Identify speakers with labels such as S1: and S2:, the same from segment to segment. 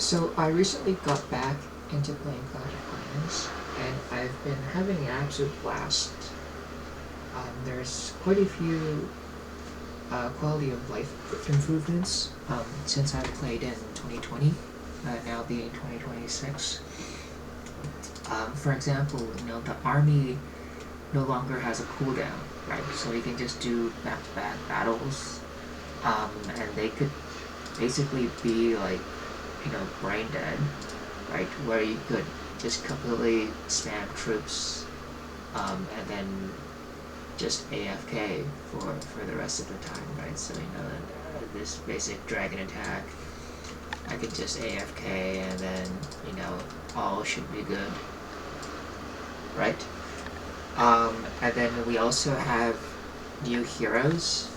S1: So I recently got back into playing Clash of Clans, and I've been having an absolute blast. There's quite a few quality of life improvements since I played in 2020, now being 2026. For example, the army no longer has a cooldown, right? So you can just do back-to-back battles, and they could basically be like, brain dead, right? Where you could just completely spam troops, and then just AFK for the rest of the time, right? So this basic dragon attack, I could just AFK and then all should be good, right? And then we also have new heroes.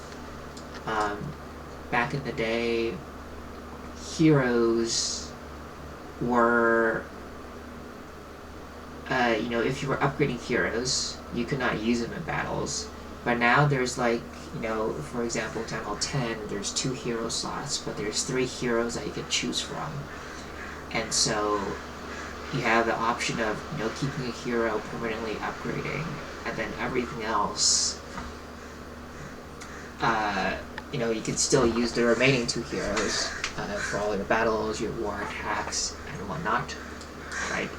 S1: Back in the day, heroes were, if you were upgrading heroes, you could not use them in battles. But now there's for example, Town Hall 10, there's 2 hero slots, but there's 3 heroes that you can choose from. And so you have the option of, keeping a hero permanently upgrading, and then everything else, you can still use the remaining 2 heroes for all your battles, your war attacks, and whatnot, right?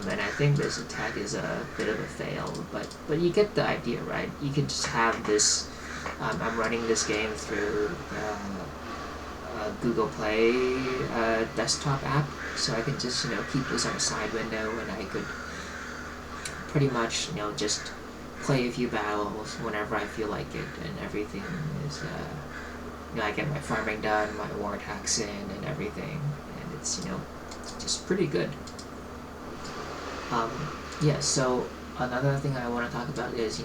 S1: And I think this attack is a bit of a fail, but you get the idea, right? You can just have this. I'm running this game through Google Play desktop app, so I can just keep this on a side window, and I could pretty much just play a few battles whenever I feel like it, and everything is I get my farming done, my war attacks in, and everything, and it's just pretty good. So another thing I want to talk about is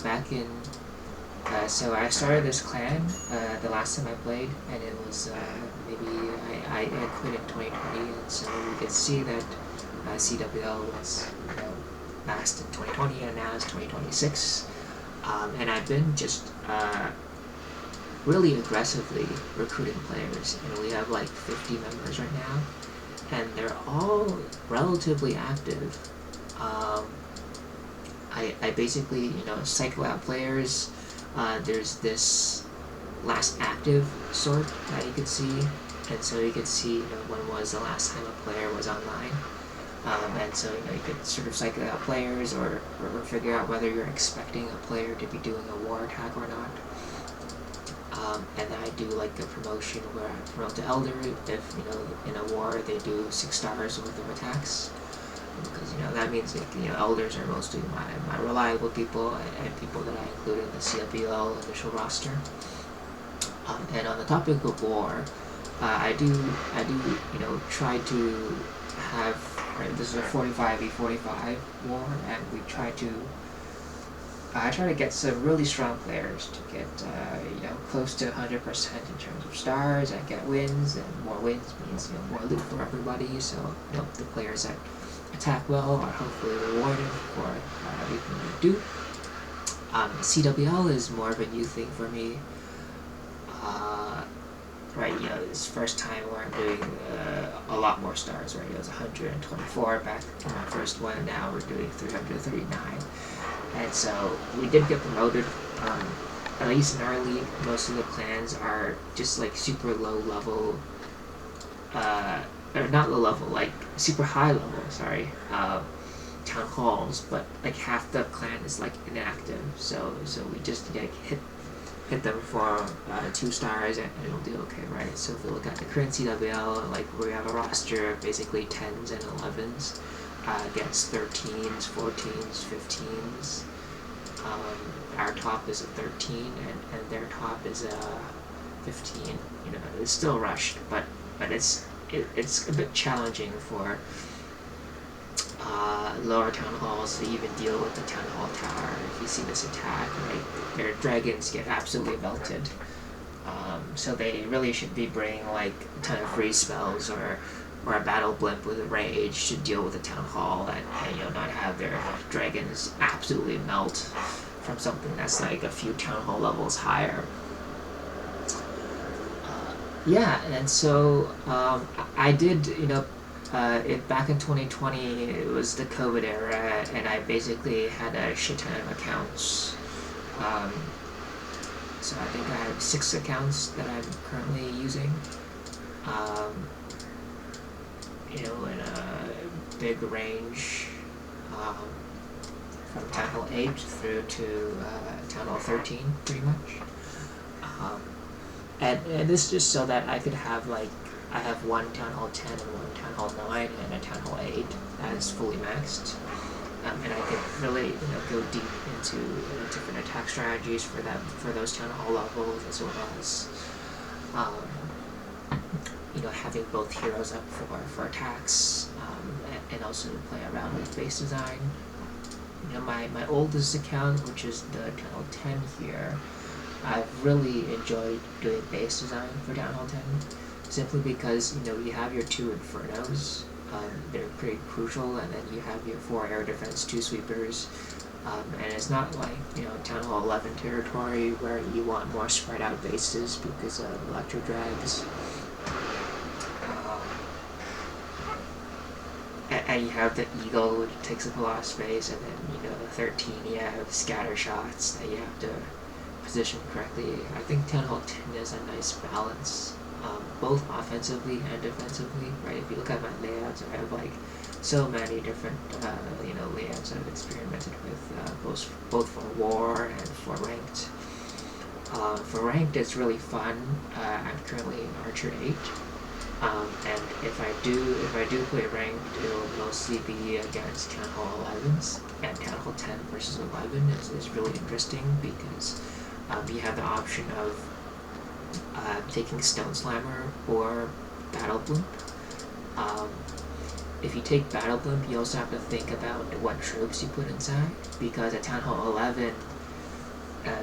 S1: back in so I started this clan the last time I played, and it was maybe I quit in 2020, and so you can see that CWL was last in 2020, and now it's 2026, and I've been just really aggressively recruiting players, and we have like 50 members right now, and they're all relatively active. I basically cycle out players. There's this last active sort that you can see, and so you can see when was the last time a player was online, and so you could sort of cycle out players or figure out whether you're expecting a player to be doing a war attack or not. And then I do like a promotion where I promote the elder if in a war they do 6 stars worth of attacks, because that means that elders are mostly my reliable people and people that I include in the CWL official roster. And on the topic of war, I do try to have, right, this is a 45v45 war, and I try to get some really strong players to get close to 100% in terms of stars, and get wins, and more wins means more loot for everybody. So the players that attack well are hopefully rewarded for everything they do. CWL is more of a new thing for me. Right, this first time where I'm doing a lot more stars, right? It was 124 back in my first one, and now we're doing 339. And so we did get promoted. At least in our league, most of the clans are just like super low level, or not low level, like super high level, sorry, town halls, but like half the clan is like inactive, so we just hit them for 2 stars, and it'll do okay, right? So if we look at the current CWL, like we have a roster of basically 10s and 11s against 13s, 14s, 15s. Our top is a 13, and their top is a 15. It's still rushed, but it's a bit challenging for lower town halls to even deal with the town hall tower. If you see this attack, right, their dragons get absolutely melted. So they really should be bringing like a ton of freeze spells or a battle blimp with a rage to deal with the town hall, and not have their dragons absolutely melt from something that's like a few town hall levels higher. Yeah, and so I did, back in 2020, it was the COVID era, and I basically had a shit ton of accounts. Um, so I think I have 6 accounts that I'm currently using. Um, in a big range, um, from Town Hall 8 through to Town Hall 13, pretty much. Um, and this is just so that I could have I have one Town Hall 10 and one Town Hall 9 and a Town Hall 8 that is fully maxed. And I could really go deep into different attack strategies for those Town Hall levels, as well as um, having both heroes up for attacks, and also play around with base design. My oldest account, which is the Town Hall 10 here, I've really enjoyed doing base design for Town Hall 10, simply because you have your 2 Infernos. They're pretty crucial, and then you have your 4 air defense, 2 sweepers, and it's not like Town Hall 11 territory where you want more spread out bases because of electro drags. And you have the Eagle, which takes up a lot of space, and then the 13 you have scatter shots that you have to position correctly. I think Town Hall 10 is a nice balance, both offensively and defensively, right? If you look at my layouts, I have so many different layouts I've experimented with, both for war and for ranked. For ranked, it's really fun. I'm currently in Archer 8. And if I do play ranked, it'll mostly be against Town Hall 11s, and Town Hall 10 versus 11 is really interesting because you have the option of taking Stone Slammer or Battle Blimp. If you take Battle Blimp, you also have to think about what troops you put inside, because at Town Hall 11,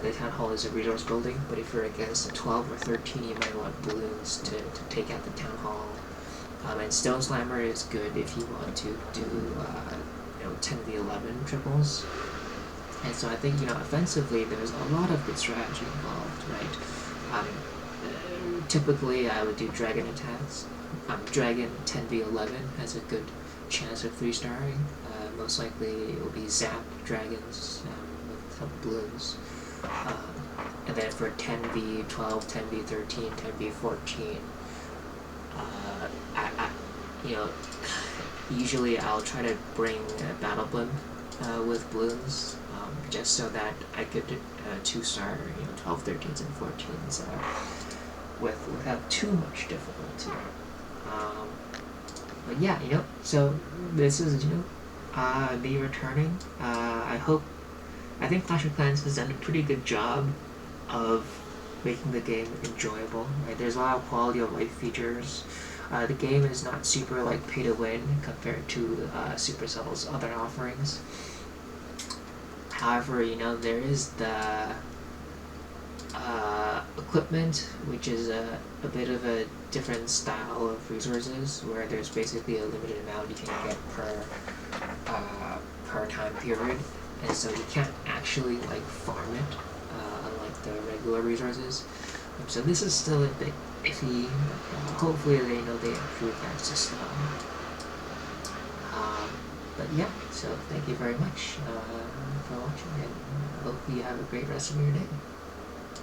S1: the Town Hall is a resource building, but if you're against a 12 or 13, you might want balloons to take out the Town Hall. And Stone Slammer is good if you want to do 10v11 triples. And so I think offensively there's a lot of good strategy involved, right? Typically I would do dragon attacks. Dragon 10v11 has a good chance of 3-starring. Most likely it will be zapped dragons with some balloons. And then for 10v12, 10v13, 10v14, usually I'll try to bring a Battle Blimp with balloons, just so that I could 2-star 12, 13s, and 14s without too much difficulty. But yeah, so this is me returning. I think Clash of Clans has done a pretty good job of making the game enjoyable. Right? There's a lot of quality of life features. The game is not super pay to win compared to Supercell's other offerings. However, there is the equipment, which is a bit of a different style of resources, where there's basically a limited amount you can get per time period, and so you can't actually farm it, unlike the regular resources. So this is still a bit iffy. Hopefully they improve that system. But yeah, so thank you very much for watching, and I hope you have a great rest of your day.